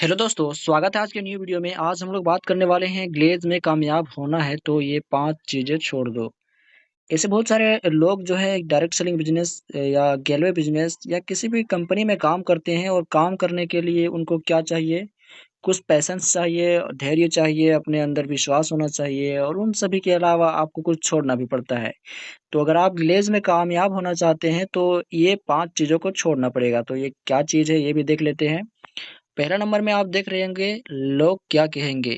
Hello दोस्तों, स्वागत है आज के न्यू वीडियो में। आज हम लोग बात करने वाले हैं ग्लेज़ में कामयाब होना है तो ये 5 चीज़ें छोड़ दो। ऐसे बहुत सारे लोग जो है डायरेक्ट सेलिंग बिज़नेस या गैलवे बिज़नेस या किसी भी कंपनी में काम करते हैं और काम करने के लिए उनको क्या चाहिए, कुछ पैशन्स चाहिए, धैर्य चाहिए, अपने अंदर विश्वास होना चाहिए और उन सभी के अलावा आपको कुछ छोड़ना भी पड़ता है। तो अगर आप ग्लेज़ में कामयाब होना चाहते हैं तो ये 5 चीज़ों को छोड़ना पड़ेगा। तो ये क्या चीज़ है ये भी देख लेते हैं। पहला नंबर में आप देख रहे होंगे, लोग क्या कहेंगे?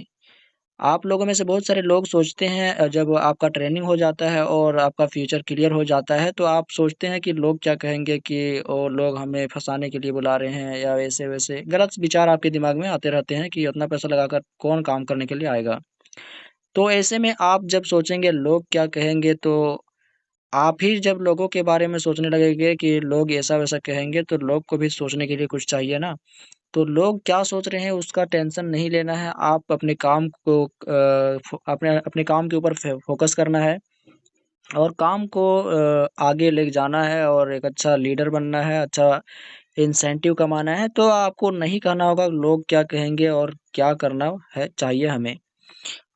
आप लोगों में से बहुत सारे लोग सोचते हैं जब आपका ट्रेनिंग हो जाता है और आपका फ्यूचर क्लियर हो जाता है, तो आप सोचते हैं कि लोग क्या कहेंगे कि ओ लोग हमें फँसाने के लिए बुला रहे हैं या वैसे-वैसे गलत विचार आपके दिमाग में आते रहते हैं कि उतना पैसा लगाकर कौन काम करने के लिए आएगा। तो ऐसे में आप जब सोचेंगे लोग क्या कहेंगे तो आप ही जब लोगों के बारे में सोचने लगेंगे कि लोग ऐसा-वैसा कहेंगे, तो लोग को भी सोचने के लिए कुछ चाहिए ना। तो लोग क्या सोच रहे हैं उसका टेंशन नहीं लेना है, आप अपने काम को अपने अपने काम के ऊपर फ़ोकस करना है और काम को आगे लेके जाना है और एक अच्छा लीडर बनना है, अच्छा इंसेंटिव कमाना है, तो आपको नहीं कहना होगा लोग क्या कहेंगे और क्या करना है चाहिए हमें।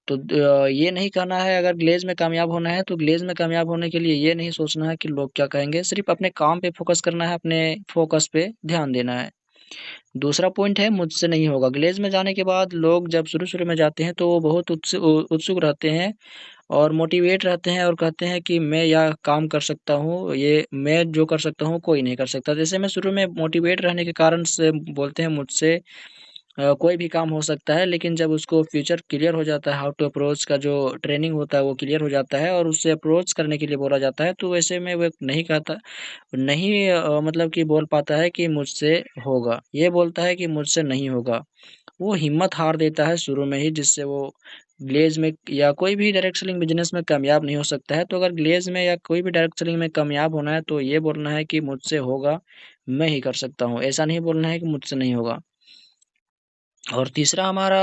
तो ये नहीं कहना है अगर ग्लेज़ में कामयाब होना है, तो ग्लेज़ में कामयाब होने के लिए ये नहीं सोचना है कि लोग क्या कहेंगे, सिर्फ़ अपने काम पे फ़ोकस करना है, अपने फ़ोकस पे ध्यान देना है। दूसरा पॉइंट है मुझसे नहीं होगा। ग्लेज़ में जाने के बाद लोग जब शुरू-शुरू में जाते हैं तो वो बहुत उत्सुक रहते हैं और मोटिवेट रहते हैं और कहते हैं कि मैं यह काम कर सकता हूँ, ये मैं जो कर सकता हूँ कोई नहीं कर सकता। जैसे मैं शुरू में मोटिवेट रहने के कारण से बोलते हैं मुझसे कोई भी काम हो सकता है, लेकिन जब उसको फ्यूचर क्लियर हो जाता है, हाउ टू अप्रोच का जो ट्रेनिंग होता है वो क्लियर हो जाता है और उससे अप्रोच करने के लिए बोला जाता है, तो वैसे में वो नहीं कहता नहीं मतलब कि बोल पाता है कि मुझसे होगा, ये बोलता है कि मुझसे नहीं होगा। वो हिम्मत हार देता है शुरू में ही जिससे वो ग्लेज़ में या कोई भी डायरेक्ट सेलिंग बिज़नेस में कामयाब नहीं हो सकता है। तो अगर ग्लेज़ में या कोई भी डायरेक्ट सेलिंग में कामयाब होना है तो ये बोलना है कि मुझसे होगा, मैं ही कर सकता हूँ। ऐसा नहीं बोलना है कि मुझसे नहीं होगा। और तीसरा हमारा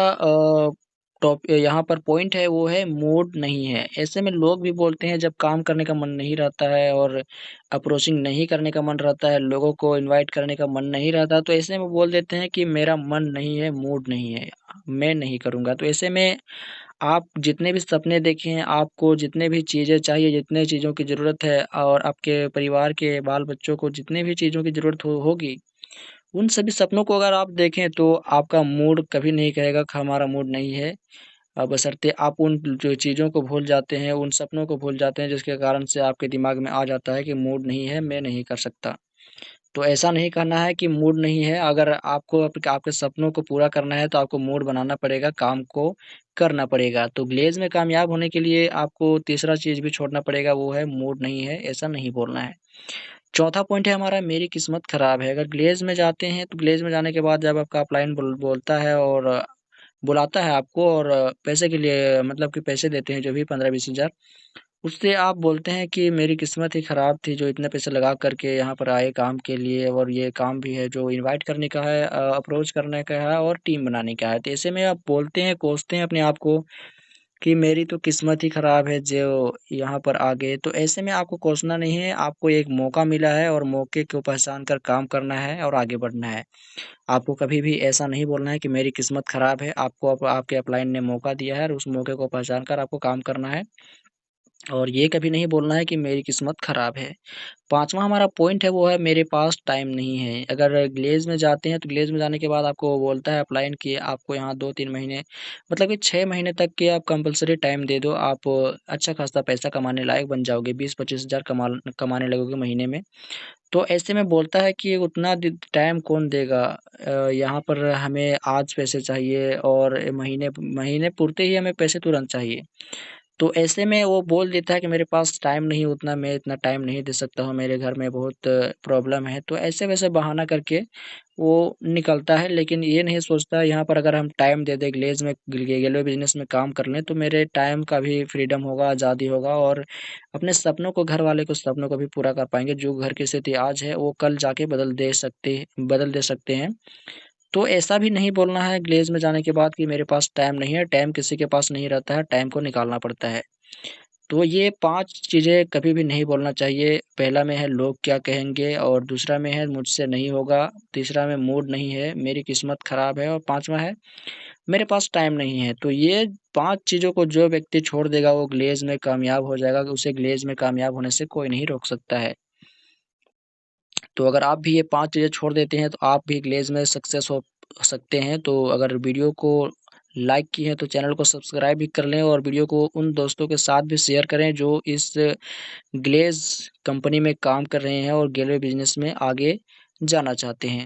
यहाँ पर पॉइंट है वो है मूड नहीं है। ऐसे में लोग भी बोलते हैं जब काम करने का मन नहीं रहता है और अप्रोचिंग नहीं करने का मन रहता है, लोगों को इनवाइट करने का मन नहीं रहता, तो ऐसे में बोल देते हैं कि मेरा मन नहीं है, मूड नहीं है, मैं नहीं करूँगा। तो ऐसे में आप जितने भी सपने देखे हैं, आपको जितने भी चीज़ें चाहिए, जितने चीज़ों की ज़रूरत है और आपके परिवार के बाल-बच्चों को जितने भी चीज़ों की ज़रूरत होगी उन सभी सपनों को अगर आप देखें तो आपका मूड कभी नहीं कहेगा कि हमारा मूड नहीं है। बशर्ते आप उन जो चीज़ों को भूल जाते हैं, उन सपनों को भूल जाते हैं जिसके कारण से आपके दिमाग में आ जाता है कि मूड नहीं है, मैं नहीं कर सकता। तो ऐसा नहीं करना है कि मूड नहीं है, अगर आपको आपके सपनों को पूरा करना है तो आपको मूड बनाना पड़ेगा, काम को करना पड़ेगा। तो ग्लेज़ में कामयाब होने के लिए आपको तीसरा चीज़ भी छोड़ना पड़ेगा वो है मूड नहीं है, ऐसा नहीं बोलना है। चौथा पॉइंट है हमारा मेरी किस्मत खराब है। अगर ग्लेज़ में जाते हैं तो ग्लेज़ में जाने के बाद जब आपका अपलाइन बोलता है और बुलाता है आपको और पैसे के लिए मतलब कि पैसे देते हैं जो भी 15-20 हज़ार, उससे आप बोलते हैं कि मेरी किस्मत ही खराब थी जो इतने पैसे लगा कर के यहाँ पर आए काम के लिए और ये काम भी है जो इनवाइट करने का है अप्रोच करने का है और टीम बनाने का है। तो ऐसे में आप बोलते हैं, कोसते हैं अपने आप को कि मेरी तो किस्मत ही खराब है जो यहाँ पर आ गए। तो ऐसे में आपको कोसना नहीं है, आपको एक मौका मिला है और मौके को पहचान कर काम करना है और आगे बढ़ना है। आपको कभी भी ऐसा नहीं बोलना है कि मेरी किस्मत खराब है, आपको आपके अपलाइन ने मौका दिया है और उस मौके को पहचान कर आपको काम करना है और ये कभी नहीं बोलना है कि मेरी किस्मत खराब है। 5वाँ हमारा पॉइंट है वो है मेरे पास टाइम नहीं है। अगर ग्लेज़ में जाते हैं तो ग्लेज़ में जाने के बाद आपको वो बोलता है अपलाइन कि आपको यहाँ 2-3 महीने मतलब कि 6 महीने तक के आप कंपल्सरी टाइम दे दो, आप अच्छा खासा पैसा कमाने लायक बन जाओगे, 20-25 हज़ार कमाने लगोगे महीने में। तो ऐसे में बोलता है कि उतना टाइम कौन देगा? यहाँ पर हमें आज पैसे चाहिए और महीने महीने पूरते ही हमें पैसे तुरंत चाहिए। तो ऐसे में वो बोल देता है कि मेरे पास टाइम नहीं उतना, मैं इतना टाइम नहीं दे सकता हूँ, मेरे घर में बहुत प्रॉब्लम है। तो ऐसे-वैसे बहाना करके वो निकलता है, लेकिन ये नहीं सोचता यहाँ पर अगर हम टाइम दे दें ग्लेज़ में गेलवे बिज़नेस में काम कर लें, तो मेरे टाइम का भी फ्रीडम होगा, आज़ादी होगा और अपने सपनों को घरवाले के सपनों को भी पूरा कर पाएँगे। जो घर की स्थिति आज है, वो कल जाके बदल दे सकते हैं। तो ऐसा भी नहीं बोलना है ग्लेज़ में जाने के बाद कि मेरे पास टाइम नहीं है, टाइम किसी के पास नहीं रहता है, टाइम को निकालना पड़ता है। तो ये 5 चीज़ें कभी भी नहीं बोलना चाहिए। पहला में है लोग क्या कहेंगे, और दूसरा में है मुझसे नहीं होगा, तीसरा में मूड नहीं है, मेरी किस्मत खराब है, और 5वां है मेरे पास टाइम नहीं है। तो ये 5 चीज़ों को जो व्यक्ति छोड़ देगा वो ग्लेज़ में कामयाब हो जाएगा, उसे ग्लेज़ में कामयाब होने से कोई नहीं रोक सकता है। तो अगर आप भी ये 5 चीज़ें छोड़ देते हैं तो आप भी ग्लेज़ में सक्सेस हो सकते हैं। तो अगर वीडियो को लाइक किए हैं तो चैनल को सब्सक्राइब भी कर लें, और वीडियो को उन दोस्तों के साथ भी शेयर करें जो इस ग्लेज़ कंपनी में काम कर रहे हैं और गैलरी बिज़नेस में आगे जाना चाहते हैं।